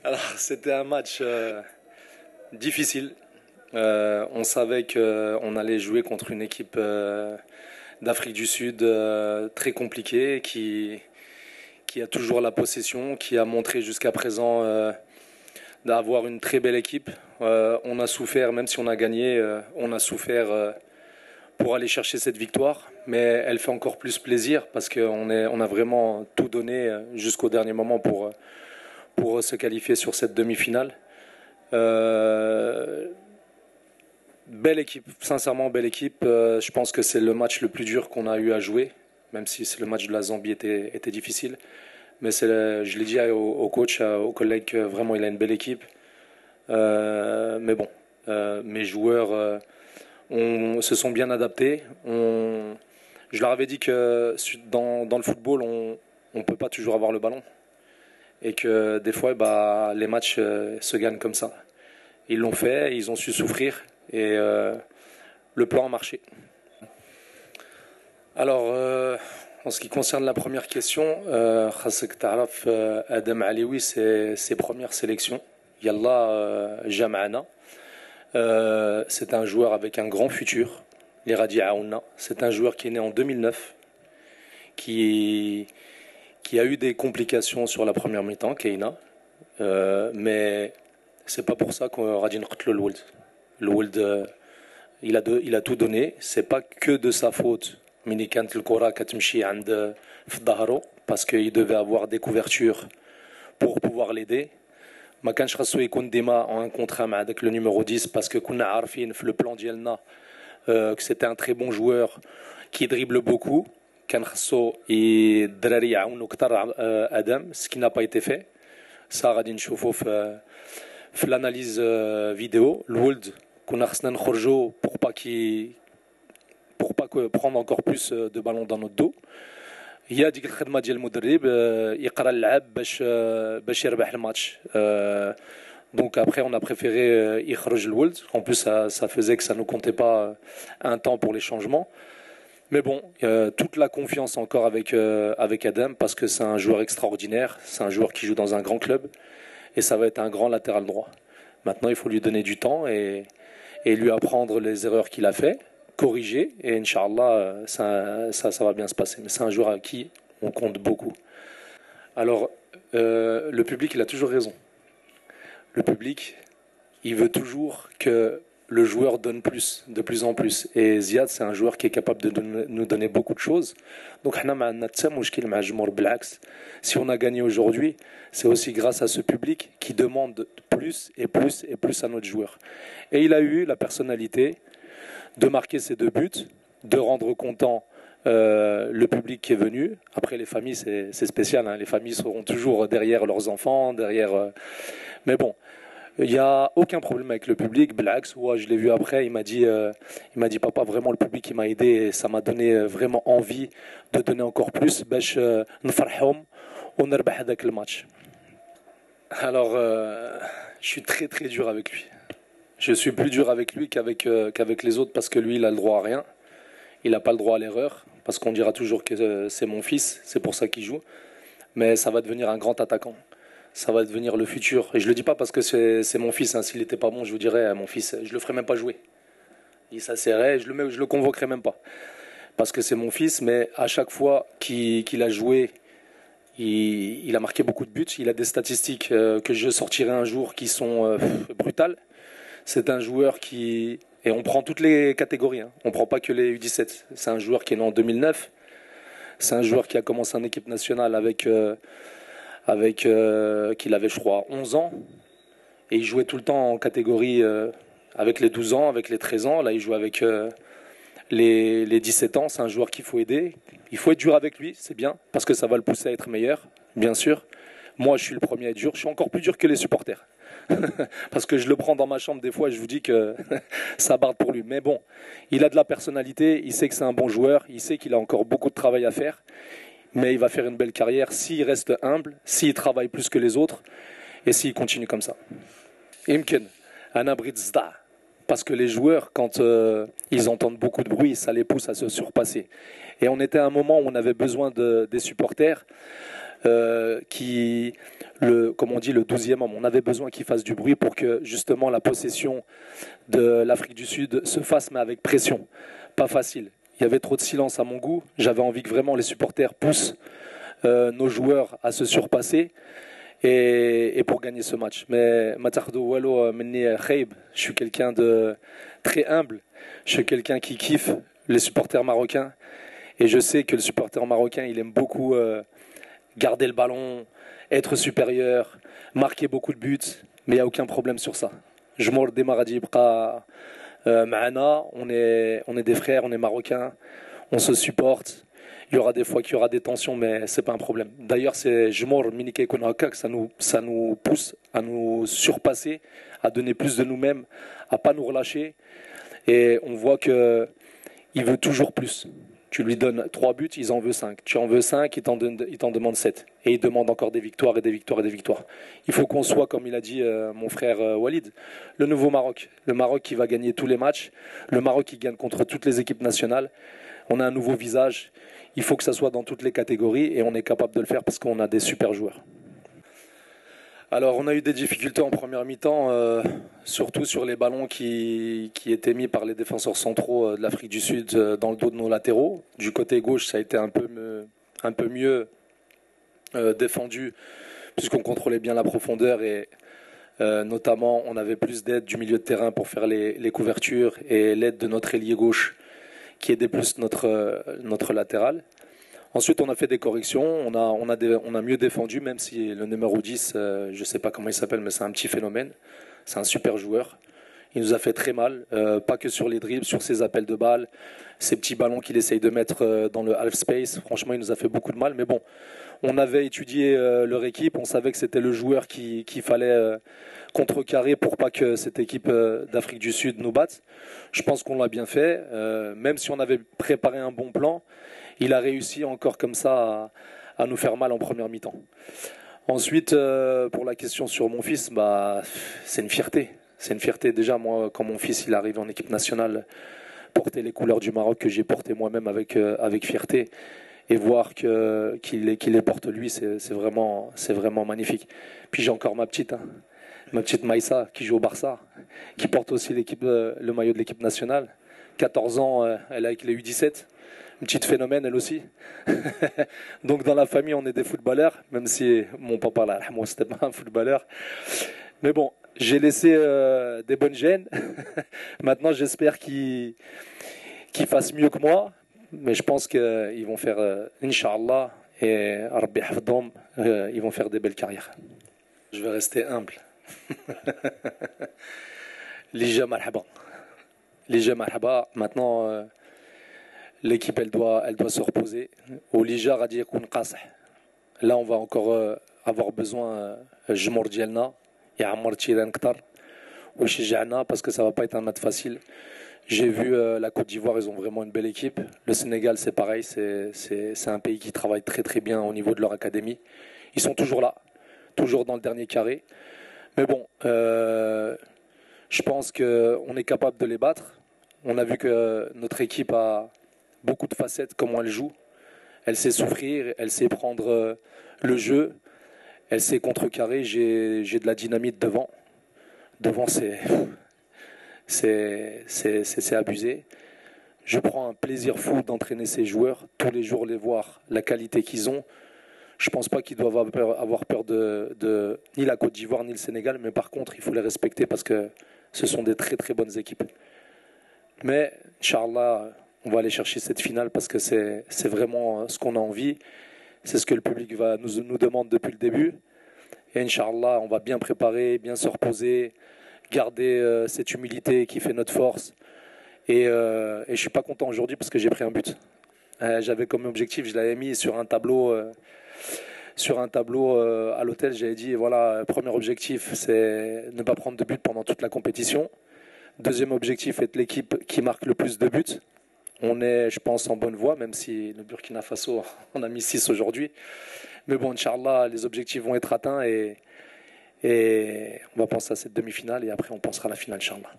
Alors, c'était un match difficile. On savait qu'on allait jouer contre une équipe d'Afrique du Sud très compliquée qui a toujours la possession, qui a montré jusqu'à présent d'avoir une très belle équipe. On a souffert, même si on a gagné, on a souffert pour aller chercher cette victoire, mais elle fait encore plus plaisir parce on a vraiment tout donné jusqu'au dernier moment pour se qualifier sur cette demi-finale. Euh, Belle équipe, sincèrement belle équipe. Je pense que c'est le match le plus dur qu'on a eu à jouer, même si le match de la Zambie était difficile. Mais je l'ai dit au coach, aux collègues, que vraiment il a une belle équipe. Mais bon, mes joueurs se sont bien adaptés. Je leur avais dit que dans le football, on ne peut pas toujours avoir le ballon. Et que des fois, bah, les matchs se gagnent comme ça. Ils l'ont fait, ils ont su souffrir et le plan a marché. Alors, en ce qui concerne la première question, خاصك تعرف Adam Alioui, c'est ses premières sélections. Yallah Jama'ana. C'est un joueur avec un grand futur. Les Radi Aouna. C'est un joueur qui est né en 2009, qui, qui a eu des complications sur la première mi-temps, Keina. Mais c'est pas pour ça qu'on Radin Qtlo le Wold. Le Wold, il a tout donné. C'est pas que de sa faute. Mini كانت الكرة كتمشي عند في ظهره parce qu'il devait avoir des couvertures pour pouvoir l'aider. ما كانش خاصو يكون ديما en un contre un مع داك le numéro 10 parce que كنا عارفين في le plan ديالنا que c'était un très bon joueur qui dribble beaucoup. كان خاصو الدراري يعاونوا اكثر ادم ce qui n'a pas été fait. Ça غادي نشوفوا في l'analyse vidéo. الولد كنا خصنا نخرجوا pour pas prendre encore plus de ballons dans notre dos. هي ديك الخدمه ديال المدرب يقرا اللعب باش يربح الماتش. Donc après on a préféré يخرج الولد. En plus ça faisait que ça ne comptait pas un temps pour les changements. Mais bon, toute la confiance encore avec Adam parce que c'est un joueur extraordinaire, c'est un joueur qui joue dans un grand club et ça va être un grand latéral droit. Maintenant, il faut lui donner du temps et lui apprendre les erreurs qu'il a fait, corriger et Inch'Allah, ça va bien se passer. Mais c'est un joueur à qui on compte beaucoup. Alors, le public, il a toujours raison. Le public, il veut toujours que le joueur donne plus, de plus en plus. Et Ziad, c'est un joueur qui est capable de nous donner beaucoup de choses. Donc, si on a gagné aujourd'hui, c'est aussi grâce à ce public qui demande plus et plus et plus à notre joueur. Et il a eu la personnalité de marquer ses deux buts, de rendre content le public qui est venu. Après, les familles, c'est spécial. Hein. Les familles seront toujours derrière leurs enfants, derrière. Mais bon, il n'y a aucun problème avec le public. Blax, ouais, je l'ai vu après, il m'a dit papa, vraiment le public il m'a aidé et ça m'a donné vraiment envie de donner encore plus. باش نفرحهم ونربح هذاك الماتش. Alors, je suis très très dur avec lui. Je suis plus dur avec lui qu'avec les autres parce que lui il a le droit à rien. Il n'a pas le droit à l'erreur parce qu'on dira toujours que c'est mon fils, c'est pour ça qu'il joue. Mais ça va devenir un grand attaquant. Ça va devenir le futur. Et je le dis pas parce que c'est mon fils. Hein. S'il n'était pas bon, je vous dirais, mon fils, je le ferais même pas jouer. Il s'asserrait, je le convoquerais même pas. Parce que c'est mon fils, mais à chaque fois qu'il a joué, il a marqué beaucoup de buts. Il a des statistiques que je sortirai un jour qui sont brutales. C'est un joueur qui... Et on prend toutes les catégories. Hein. On ne prend pas que les U17. C'est un joueur qui est né en 2009. C'est un joueur qui a commencé en équipe nationale qu'il avait, je crois, 11 ans. Et il jouait tout le temps en catégorie avec les 12 ans, avec les 13 ans. Là, il joue avec les 17 ans. C'est un joueur qu'il faut aider. Il faut être dur avec lui, c'est bien, parce que ça va le pousser à être meilleur, bien sûr. Moi, je suis le premier à être dur. Je suis encore plus dur que les supporters. Parce que je le prends dans ma chambre des fois et je vous dis que ça barde pour lui. Mais bon, il a de la personnalité, il sait que c'est un bon joueur, il sait qu'il a encore beaucoup de travail à faire. Mais il va faire une belle carrière s'il reste humble, s'il travaille plus que les autres et s'il continue comme ça. Imken, un abri de zda. Parce que les joueurs, quand ils entendent beaucoup de bruit, ça les pousse à se surpasser. Et on était à un moment où on avait besoin des supporters comme on dit, le 12e homme. On avait besoin qu'il fasse du bruit pour que justement la possession de l'Afrique du Sud se fasse, mais avec pression. Pas facile. Il y avait trop de silence à mon goût. J'avais envie que vraiment les supporters poussent nos joueurs à se surpasser et pour gagner ce match. Mais je suis quelqu'un de très humble. Je suis quelqu'un qui kiffe les supporters marocains. Et je sais que le supporter marocain, il aime beaucoup garder le ballon, être supérieur, marquer beaucoup de buts. Mais il n'y a aucun problème sur ça. Jmour Demaradi Ibqa Maana, on est des frères, on est marocains, on se supporte. Il y aura des fois qu'il y aura des tensions, mais ce n'est pas un problème. D'ailleurs, c'est Jmour Minike Konaka que ça nous pousse à nous surpasser, à donner plus de nous-mêmes, à ne pas nous relâcher. Et on voit qu'il veut toujours plus. Tu lui donnes 3 buts, il en veut 5. Tu en veux 5, il t'en demande 7. Et il demande encore des victoires et des victoires et des victoires. Il faut qu'on soit, comme il a dit mon frère Walid, le nouveau Maroc. Le Maroc qui va gagner tous les matchs. Le Maroc qui gagne contre toutes les équipes nationales. On a un nouveau visage. Il faut que ça soit dans toutes les catégories et on est capable de le faire parce qu'on a des super joueurs. Alors, on a eu des difficultés en première mi-temps, surtout sur les ballons qui étaient mis par les défenseurs centraux de l'Afrique du Sud dans le dos de nos latéraux. Du côté gauche, ça a été un peu mieux défendu, puisqu'on contrôlait bien la profondeur et notamment on avait plus d'aide du milieu de terrain pour faire les couvertures et l'aide de notre ailier gauche qui aidait plus notre latéral. Ensuite, on a fait des corrections, on a mieux défendu, même si le numéro 10, je ne sais pas comment il s'appelle, mais c'est un petit phénomène. C'est un super joueur. Il nous a fait très mal, pas que sur les dribbles, sur ses appels de balles, ces petits ballons qu'il essaye de mettre dans le half space. Franchement, il nous a fait beaucoup de mal. Mais bon, on avait étudié leur équipe, on savait que c'était le joueur qu'il fallait contrecarrer pour pas que cette équipe d'Afrique du Sud nous batte. Je pense qu'on l'a bien fait, même si on avait préparé un bon plan. Il a réussi encore comme ça à nous faire mal en première mi-temps. Ensuite, pour la question sur mon fils, c'est une fierté. C'est une fierté. Déjà, moi, quand mon fils il arrive en équipe nationale, porter les couleurs du Maroc que j'ai porté moi-même avec fierté et voir qu'il les porte lui, c'est vraiment magnifique. Puis j'ai encore ma petite Maïssa qui joue au Barça, qui porte aussi le maillot de l'équipe nationale. 14 ans, elle est avec les U17. Une petite phénomène elle aussi. Donc dans la famille on est des footballeurs, même si mon papa là, moi c'était pas un footballeur. Mais bon, j'ai laissé des bonnes gènes. Maintenant j'espère qu'ils fassent mieux que moi. Mais je pense qu'ils vont faire, Inch'Allah, et Rabbi Hafdhom, ils vont faire des belles carrières. Je vais rester humble. Lija marhaba. Lija marhaba. Maintenant l'équipe elle doit se reposer. Au Lija غادي يكون قاصح. Là on va encore avoir besoin الجمهور ديالنا يعمر تيران كتر ويشجعنا parce que ça va pas être un match facile. J'ai vu la Côte d'Ivoire, ils ont vraiment une belle équipe. Le Sénégal c'est pareil, c'est un pays qui travaille très très bien au niveau de leur académie. Ils sont toujours là, toujours dans le dernier carré. Mais bon, je pense qu'on est capable de les battre. On a vu que notre équipe a beaucoup de facettes, comment elle joue. Elle sait souffrir, elle sait prendre le jeu, elle sait contrecarrer. J'ai de la dynamite devant. Devant, c'est abusé. Je prends un plaisir fou d'entraîner ces joueurs, tous les jours les voir, la qualité qu'ils ont. Je ne pense pas qu'ils doivent avoir peur de ni la Côte d'Ivoire ni le Sénégal, mais par contre, il faut les respecter parce que ce sont des très très bonnes équipes. Mais, Inch'Allah, on va aller chercher cette finale parce que c'est vraiment ce qu'on a envie. C'est ce que le public nous demande depuis le début. Et Inch'Allah, on va bien préparer, bien se reposer, garder cette humilité qui fait notre force. Et je ne suis pas content aujourd'hui parce que j'ai pris un but. J'avais comme objectif, je l'avais mis sur un tableau à l'hôtel. J'avais dit, voilà, premier objectif, c'est ne pas prendre de but pendant toute la compétition. Deuxième objectif, être l'équipe qui marque le plus de buts. On est, je pense, en bonne voie, même si le Burkina Faso, on a mis 6 aujourd'hui. Mais bon, Inch'Allah, les objectifs vont être atteints et on va penser à cette demi-finale et après on pensera à la finale, Inch'Allah.